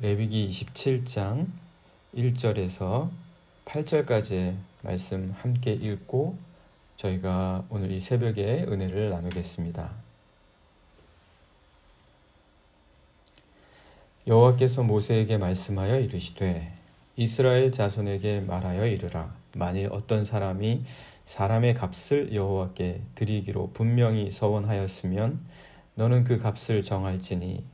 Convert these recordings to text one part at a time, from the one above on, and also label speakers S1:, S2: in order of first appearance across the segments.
S1: 레위기 27장 1절에서 8절까지의 말씀 함께 읽고 저희가 오늘 이 새벽에 은혜를 나누겠습니다. 여호와께서 모세에게 말씀하여 이르시되 이스라엘 자손에게 말하여 이르라. 만일 어떤 사람이 사람의 값을 여호와께 드리기로 분명히 서원하였으면 너는 그 값을 정할지니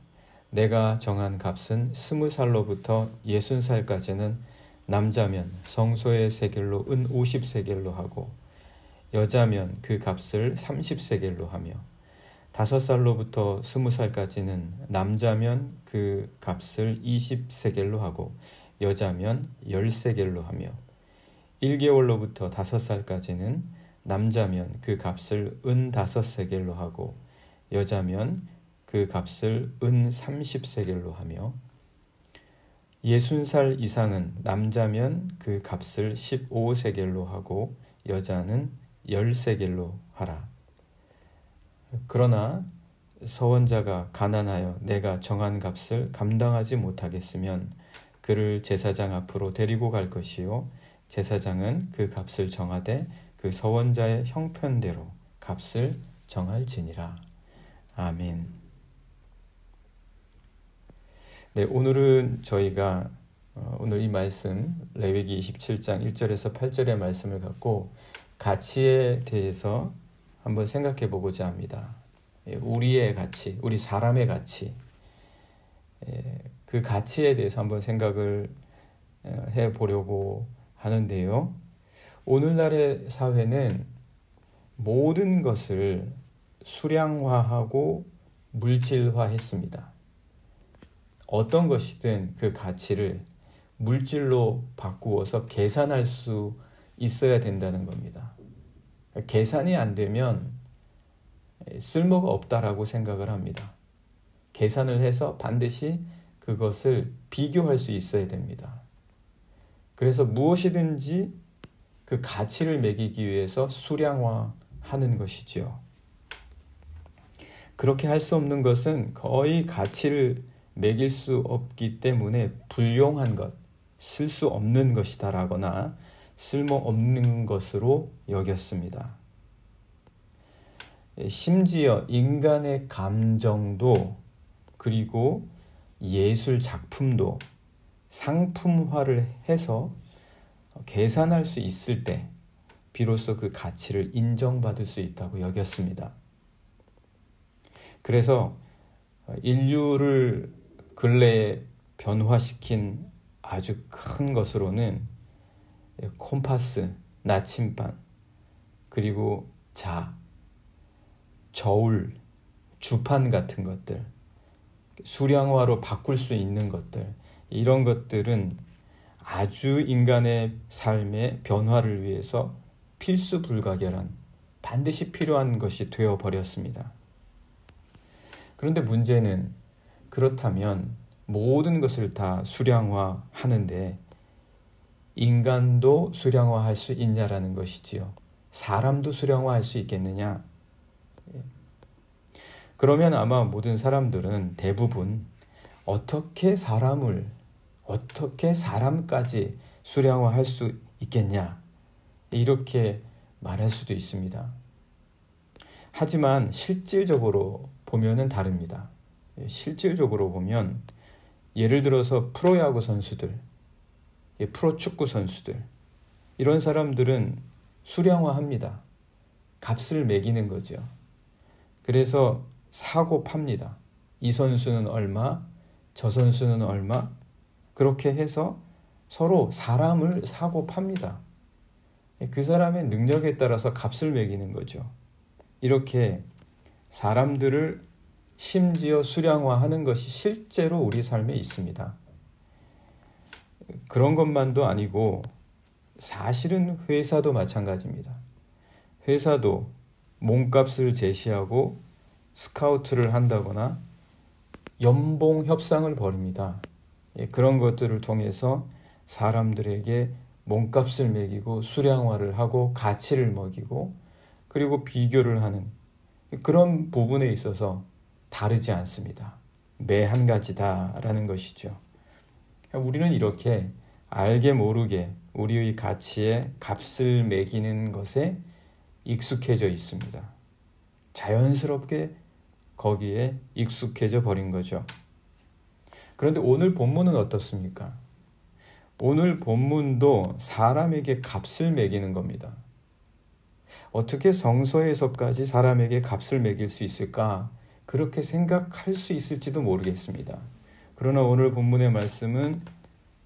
S1: 내가 정한 값은 20살로부터 60살까지는 남자면 성소의 세겔로 은 50세겔로 하고 여자면 그 값을 30세겔로 하며 5살로부터 20살까지는 남자면 그 값을 20세겔로 하고 여자면 10세겔로 하며 1개월로부터 5살까지는 남자면 그 값을 은 5세겔로 하고 여자면 그 값을 은 30세겔로 하며 60살 이상은 남자면 그 값을 15세겔로 하고 여자는 10세겔로 하라. 그러나 서원자가 가난하여 내가 정한 값을 감당하지 못하겠으면 그를 제사장 앞으로 데리고 갈 것이요 제사장은 그 값을 정하되 그 서원자의 형편대로 값을 정할지니라. 아멘. 네, 오늘은 저희가 오늘 이 말씀 레위기 27장 1절에서 8절의 말씀을 갖고 가치에 대해서 한번 생각해 보고자 합니다. 우리의 가치, 우리 사람의 가치, 그 가치에 대해서 한번 생각을 해 보려고 하는데요. 오늘날의 사회는 모든 것을 수량화하고 물질화했습니다. 어떤 것이든 그 가치를 물질로 바꾸어서 계산할 수 있어야 된다는 겁니다. 계산이 안 되면 쓸모가 없다라고 생각을 합니다. 계산을 해서 반드시 그것을 비교할 수 있어야 됩니다. 그래서 무엇이든지 그 가치를 매기기 위해서 수량화하는 것이지요. 그렇게 할 수 없는 것은 거의 가치를 매길 수 없기 때문에 불용한 것, 쓸 수 없는 것이다라거나 쓸모없는 것으로 여겼습니다. 심지어 인간의 감정도 그리고 예술 작품도 상품화를 해서 계산할 수 있을 때 비로소 그 가치를 인정받을 수 있다고 여겼습니다. 그래서 인류를 근래에 변화시킨 아주 큰 것으로는 콤파스, 나침반, 그리고 저울, 주판 같은 것들, 수량화로 바꿀 수 있는 것들, 이런 것들은 아주 인간의 삶의 변화를 위해서 필수 불가결한, 반드시 필요한 것이 되어버렸습니다. 그런데 문제는 그렇다면 모든 것을 다 수량화하는데 인간도 수량화할 수 있냐라는 것이지요. 사람도 수량화할 수 있겠느냐? 그러면 아마 모든 사람들은 대부분 어떻게 사람까지 수량화할 수 있겠냐? 이렇게 말할 수도 있습니다. 하지만 실질적으로 보면은 다릅니다. 실질적으로 보면 예를 들어서 프로야구 선수들, 프로축구 선수들, 이런 사람들은 수량화합니다. 값을 매기는 거죠. 그래서 사고 팝니다. 이 선수는 얼마, 저 선수는 얼마, 그렇게 해서 서로 사람을 사고 팝니다. 그 사람의 능력에 따라서 값을 매기는 거죠. 이렇게 사람들을 심지어 수량화하는 것이 실제로 우리 삶에 있습니다. 그런 것만도 아니고 사실은 회사도 마찬가지입니다. 회사도 몸값을 제시하고 스카우트를 한다거나 연봉 협상을 벌입니다. 그런 것들을 통해서 사람들에게 몸값을 매기고 수량화를 하고 가치를 먹이고 그리고 비교를 하는 그런 부분에 있어서 다르지 않습니다. 매 한 가지다라는 것이죠. 우리는 이렇게 알게 모르게 우리의 가치에 값을 매기는 것에 익숙해져 있습니다. 자연스럽게 거기에 익숙해져 버린 거죠. 그런데 오늘 본문은 어떻습니까? 오늘 본문도 사람에게 값을 매기는 겁니다. 어떻게 성서에서까지 사람에게 값을 매길 수 있을까? 그렇게 생각할 수 있을지도 모르겠습니다. 그러나 오늘 본문의 말씀은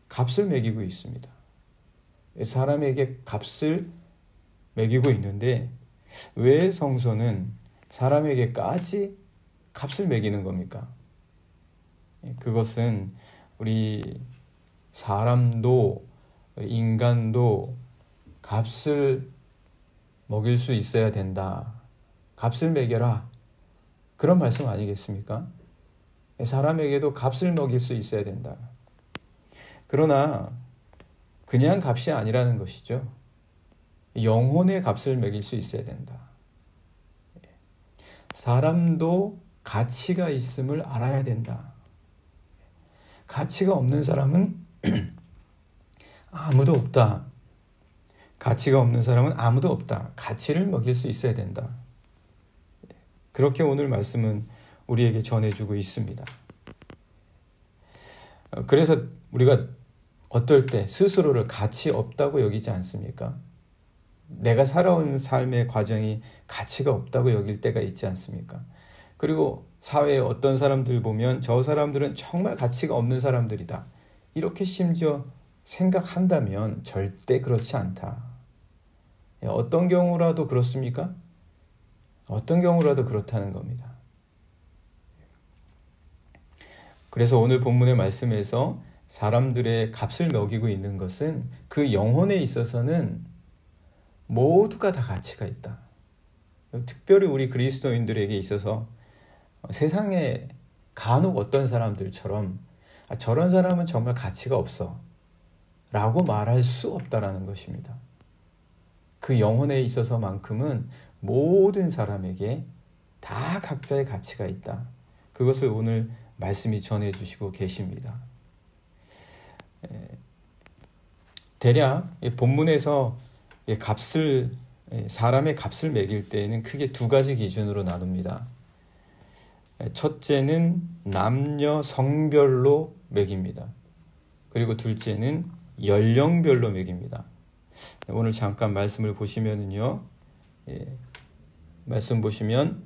S1: 값을 매기고 있습니다. 사람에게 값을 매기고 있는데 왜 성서는 사람에게까지 값을 매기는 겁니까? 그것은 우리 사람도 인간도 값을 먹일 수 있어야 된다. 값을 매겨라. 그런 말씀 아니겠습니까? 사람에게도 값을 먹일 수 있어야 된다. 그러나 그냥 값이 아니라는 것이죠. 영혼의 값을 매길 수 있어야 된다. 사람도 가치가 있음을 알아야 된다. 가치가 없는 사람은 아무도 없다. 가치가 없는 사람은 아무도 없다. 가치를 먹일 수 있어야 된다. 그렇게 오늘 말씀은 우리에게 전해주고 있습니다. 그래서 우리가 어떨 때 스스로를 가치 없다고 여기지 않습니까? 내가 살아온 삶의 과정이 가치가 없다고 여길 때가 있지 않습니까? 그리고 사회에 어떤 사람들 보면 저 사람들은 정말 가치가 없는 사람들이다. 이렇게 심지어 생각한다면 절대 그렇지 않다. 어떤 경우라도 그렇습니까? 어떤 경우라도 그렇다는 겁니다. 그래서 오늘 본문의 말씀에서 사람들의 값을 매기고 있는 것은 그 영혼에 있어서는 모두가 다 가치가 있다. 특별히 우리 그리스도인들에게 있어서 세상에 간혹 어떤 사람들처럼 저런 사람은 정말 가치가 없어 라고 말할 수 없다라는 것입니다. 그 영혼에 있어서만큼은 모든 사람에게 다 각자의 가치가 있다. 그것을 오늘 말씀이 전해주시고 계십니다. 대략 본문에서 사람의 값을 매길 때에는 크게 두 가지 기준으로 나눕니다. 첫째는 남녀 성별로 매깁니다. 그리고 둘째는 연령별로 매깁니다. 오늘 잠깐 말씀을 보시면은요, 말씀 보시면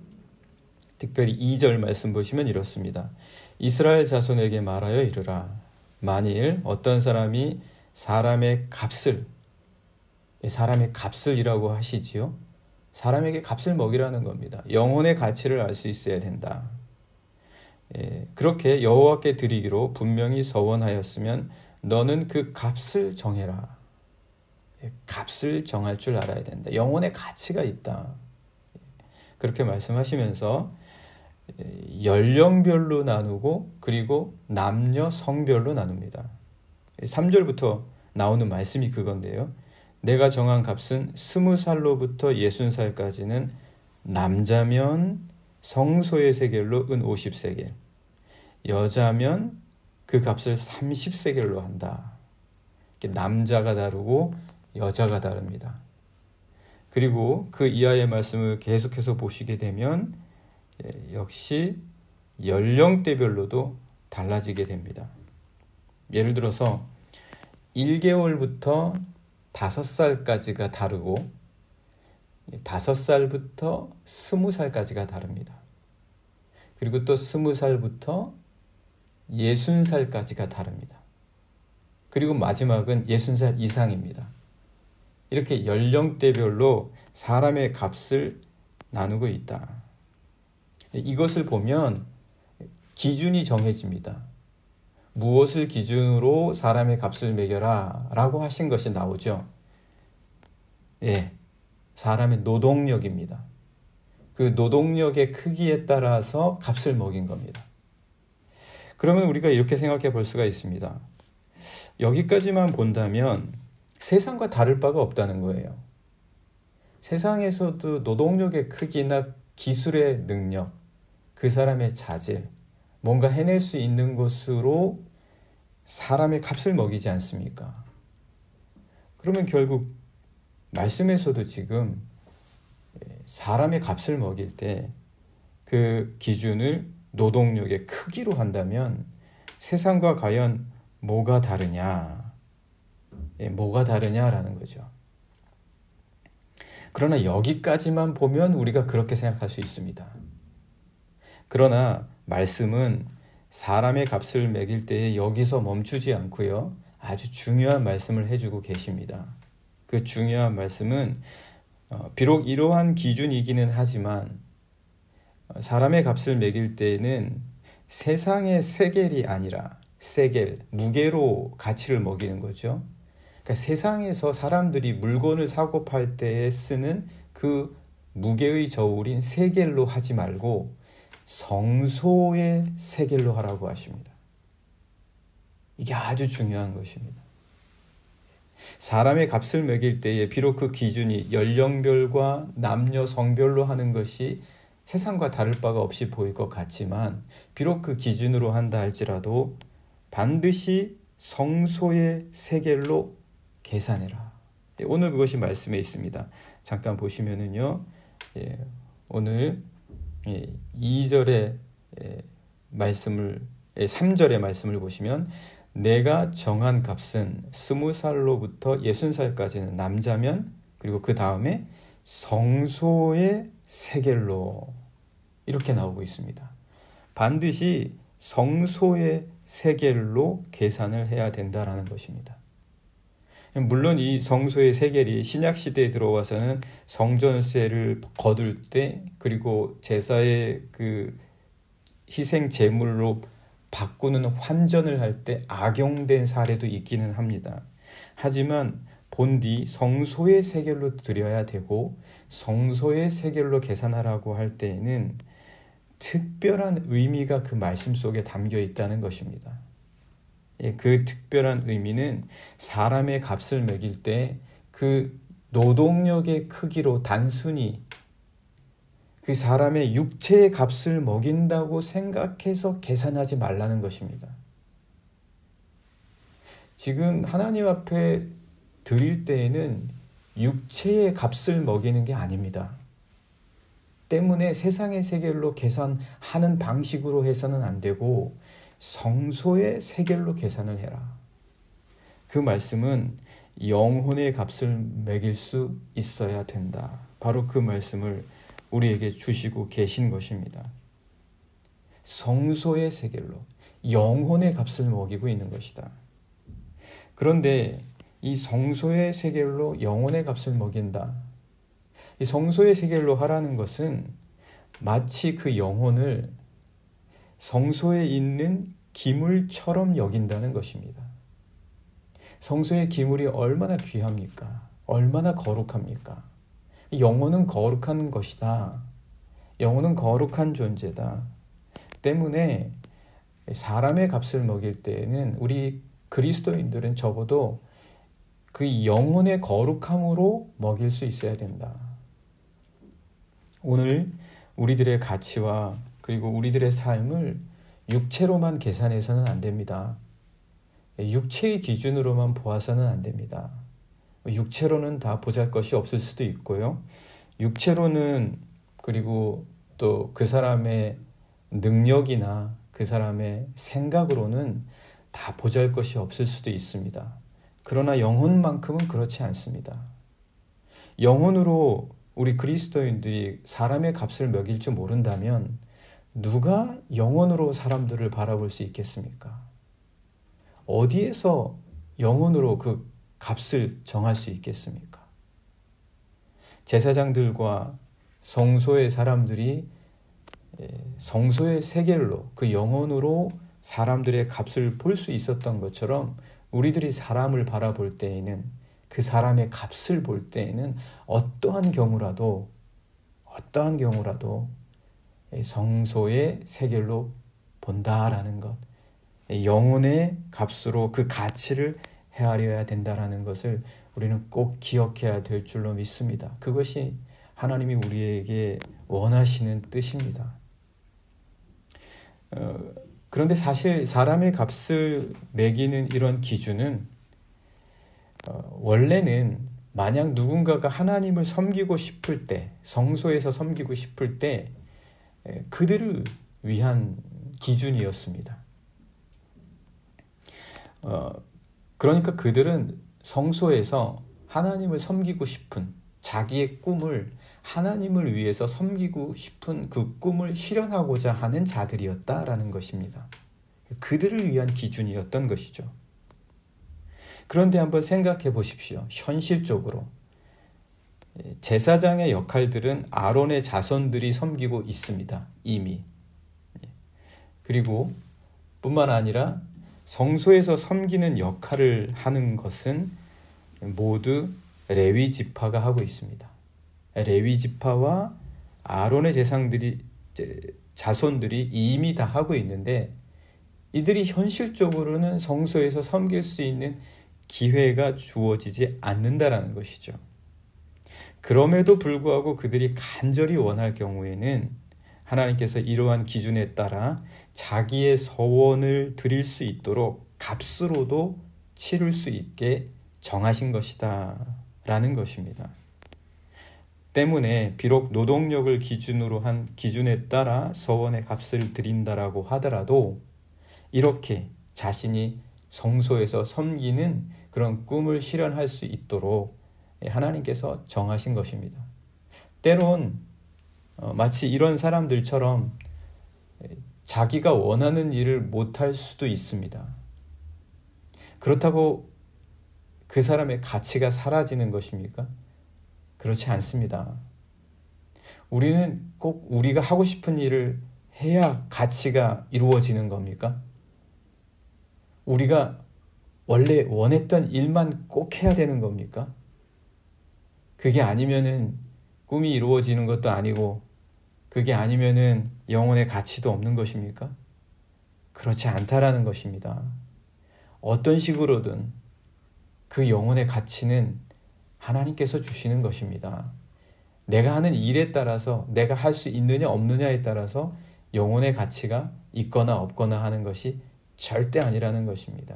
S1: 특별히 2절 말씀 보시면 이렇습니다. 이스라엘 자손에게 말하여 이르라. 만일 어떤 사람이 사람의 값을이라고 하시지요. 사람에게 값을 먹이라는 겁니다. 영혼의 가치를 알 수 있어야 된다. 그렇게 여호와께 드리기로 분명히 서원하였으면 너는 그 값을 정해라. 값을 정할 줄 알아야 된다. 영혼의 가치가 있다. 그렇게 말씀하시면서 연령별로 나누고 그리고 남녀 성별로 나눕니다. 3절부터 나오는 말씀이 그건데요. 내가 정한 값은 20살로부터 60살까지는 남자면 성소의 세겔로 은 50세겔, 여자면 그 값을 30세겔로 한다. 남자가 다르고 여자가 다릅니다. 그리고 그 이하의 말씀을 계속해서 보시게 되면 역시 연령대별로도 달라지게 됩니다. 예를 들어서 1개월부터 5살까지가 다르고 5살부터 20살까지가 다릅니다. 그리고 또 20살부터 60살까지가 다릅니다. 그리고 마지막은 60살 이상입니다. 이렇게 연령대별로 사람의 값을 나누고 있다. 이것을 보면 기준이 정해집니다. 무엇을 기준으로 사람의 값을 매겨라 라고 하신 것이 나오죠. 사람의 노동력입니다. 그 노동력의 크기에 따라서 값을 먹인 겁니다. 그러면 우리가 이렇게 생각해 볼 수가 있습니다. 여기까지만 본다면 세상과 다를 바가 없다는 거예요. 세상에서도 노동력의 크기나 기술의 능력, 그 사람의 자질, 뭔가 해낼 수 있는 것으로 사람의 값을 먹이지 않습니까? 그러면 결국 말씀에서도 지금 사람의 값을 먹일 때 그 기준을 노동력의 크기로 한다면 세상과 과연 뭐가 다르냐? 뭐가 다르냐라는 거죠. 그러나 여기까지만 보면 우리가 그렇게 생각할 수 있습니다. 그러나 말씀은 사람의 값을 매길 때에 여기서 멈추지 않고요. 아주 중요한 말씀을 해주고 계십니다. 그 중요한 말씀은 비록 이러한 기준이기는 하지만 사람의 값을 매길 때에는 세상의 세겔이 아니라 세겔, 무게로 가치를 먹이는 거죠. 그러니까 세상에서 사람들이 물건을 사고 팔 때에 쓰는 그 무게의 저울인 세겔로 하지 말고 성소의 세겔로 하라고 하십니다. 이게 아주 중요한 것입니다. 사람의 값을 매길 때에 비록 그 기준이 연령별과 남녀 성별로 하는 것이 세상과 다를 바가 없이 보일 것 같지만 비록 그 기준으로 한다 할지라도 반드시 성소의 세겔로 계산해라. 오늘 그것이 말씀에 있습니다. 잠깐 보시면은요. 오늘 2절의 말씀을 3절의 말씀을 보시면 내가 정한 값은 20살로부터 60살까지는 남자면 그리고 그 다음에 성소의 세겔로 이렇게 나오고 있습니다. 반드시 성소의 세겔로 계산을 해야 된다라는 것입니다. 물론 이 성소의 세겔이 신약 시대에 들어와서는 성전세를 거둘 때 그리고 제사의 그 희생 제물로 바꾸는 환전을 할 때 악용된 사례도 있기는 합니다. 하지만 본디 성소의 세겔로 드려야 되고 성소의 세겔로 계산하라고 할 때에는 특별한 의미가 그 말씀 속에 담겨 있다는 것입니다. 그 특별한 의미는 사람의 값을 매길 때 그 노동력의 크기로 단순히 그 사람의 육체의 값을 먹인다고 생각해서 계산하지 말라는 것입니다. 지금 하나님 앞에 드릴 때에는 육체의 값을 먹이는 게 아닙니다. 때문에 세상의 세겔로 계산하는 방식으로 해서는 안 되고 성소의 세겔로 계산을 해라. 그 말씀은 영혼의 값을 매길 수 있어야 된다. 바로 그 말씀을 우리에게 주시고 계신 것입니다. 성소의 세겔로 영혼의 값을 먹이고 있는 것이다. 그런데 이 성소의 세겔로 영혼의 값을 먹인다. 이 성소의 세겔로 하라는 것은 마치 그 영혼을 성소에 있는 기물처럼 여긴다는 것입니다. 성소의 기물이 얼마나 귀합니까? 얼마나 거룩합니까? 영혼은 거룩한 것이다. 영혼은 거룩한 존재다. 때문에 사람의 값을 먹일 때에는 우리 그리스도인들은 적어도 그 영혼의 거룩함으로 먹일 수 있어야 된다. 오늘 우리들의 가치와 그리고 우리들의 삶을 육체로만 계산해서는 안 됩니다. 육체의 기준으로만 보아서는 안 됩니다. 육체로는 다 보잘것이 없을 수도 있고요. 육체로는 그리고 또 그 사람의 능력이나 그 사람의 생각으로는 다 보잘것이 없을 수도 있습니다. 그러나 영혼만큼은 그렇지 않습니다. 영혼으로 우리 그리스도인들이 사람의 값을 매길 줄 모른다면 누가 영혼으로 사람들을 바라볼 수 있겠습니까? 어디에서 영혼으로 그 값을 정할 수 있겠습니까? 제사장들과 성소의 사람들이 성소의 세겔로 그 영혼으로 사람들의 값을 볼 수 있었던 것처럼 우리들이 사람을 바라볼 때에는 그 사람의 값을 볼 때에는 어떠한 경우라도 성소의 세겔로 본다라는 것, 영혼의 값으로 그 가치를 헤아려야 된다라는 것을 우리는 꼭 기억해야 될 줄로 믿습니다. 그것이 하나님이 우리에게 원하시는 뜻입니다. 그런데 사실 사람의 값을 매기는 이런 기준은 원래는 만약 누군가가 하나님을 섬기고 싶을 때, 성소에서 섬기고 싶을 때 그들을 위한 기준이었습니다. 그러니까 그들은 성소에서 하나님을 섬기고 싶은 자기의 꿈을 하나님을 위해서 섬기고 싶은 그 꿈을 실현하고자 하는 자들이었다라는 것입니다. 그들을 위한 기준이었던 것이죠. 그런데 한번 생각해 보십시오. 현실적으로 제사장의 역할들은 아론의 자손들이 섬기고 있습니다. 이미. 그리고 뿐만 아니라 성소에서 섬기는 역할을 하는 것은 모두 레위 지파가 하고 있습니다. 레위 지파와 아론의 자손들이 이미 다 하고 있는데 이들이 현실적으로는 성소에서 섬길 수 있는 기회가 주어지지 않는다라는 것이죠. 그럼에도 불구하고 그들이 간절히 원할 경우에는 하나님께서 이러한 기준에 따라 자기의 서원을 드릴 수 있도록 값으로도 치를 수 있게 정하신 것이다 라는 것입니다. 때문에 비록 노동력을 기준으로 한 기준에 따라 서원의 값을 드린다라고 하더라도 이렇게 자신이 성소에서 섬기는 그런 꿈을 실현할 수 있도록 하나님께서 정하신 것입니다. 때론 마치 이런 사람들처럼 자기가 원하는 일을 못할 수도 있습니다. 그렇다고 그 사람의 가치가 사라지는 것입니까? 그렇지 않습니다. 우리는 꼭 우리가 하고 싶은 일을 해야 가치가 이루어지는 겁니까? 우리가 원래 원했던 일만 꼭 해야 되는 겁니까? 그게 아니면은 꿈이 이루어지는 것도 아니고 그게 아니면은 영혼의 가치도 없는 것입니까? 그렇지 않다라는 것입니다. 어떤 식으로든 그 영혼의 가치는 하나님께서 주시는 것입니다. 내가 하는 일에 따라서 내가 할 수 있느냐 없느냐에 따라서 영혼의 가치가 있거나 없거나 하는 것이 절대 아니라는 것입니다.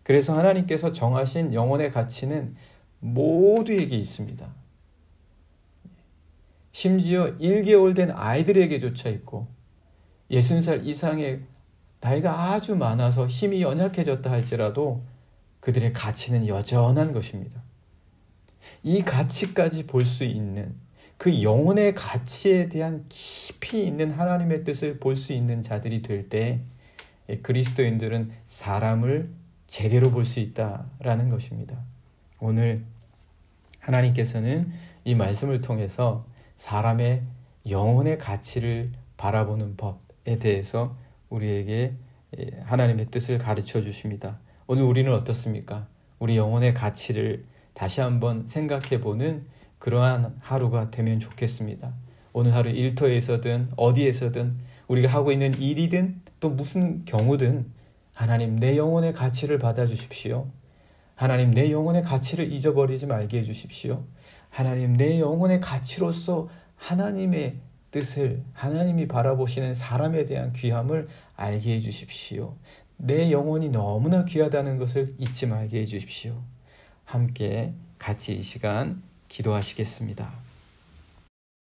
S1: 그래서 하나님께서 정하신 영혼의 가치는 모두에게 있습니다. 심지어 1개월 된 아이들에게조차 있고 60살 이상의 나이가 아주 많아서 힘이 연약해졌다 할지라도 그들의 가치는 여전한 것입니다. 이 가치까지 볼 수 있는 그 영혼의 가치에 대한 깊이 있는 하나님의 뜻을 볼 수 있는 자들이 될 때 그리스도인들은 사람을 제대로 볼 수 있다라는 것입니다. 오늘 하나님께서는 이 말씀을 통해서 사람의 영혼의 가치를 바라보는 법에 대해서 우리에게 하나님의 뜻을 가르쳐 주십니다. 오늘 우리는 어떻습니까? 우리 영혼의 가치를 다시 한번 생각해보는 그러한 하루가 되면 좋겠습니다. 오늘 하루 일터에서든 어디에서든 우리가 하고 있는 일이든 또 무슨 경우든 하나님 내 영혼의 가치를 받아주십시오. 하나님 내 영혼의 가치를 잊어버리지 말게 해주십시오. 하나님 내 영혼의 가치로서 하나님의 뜻을 하나님이 바라보시는 사람에 대한 귀함을 알게 해주십시오. 내 영혼이 너무나 귀하다는 것을 잊지 말게 해주십시오. 함께 같이 이 시간 기도하시겠습니다.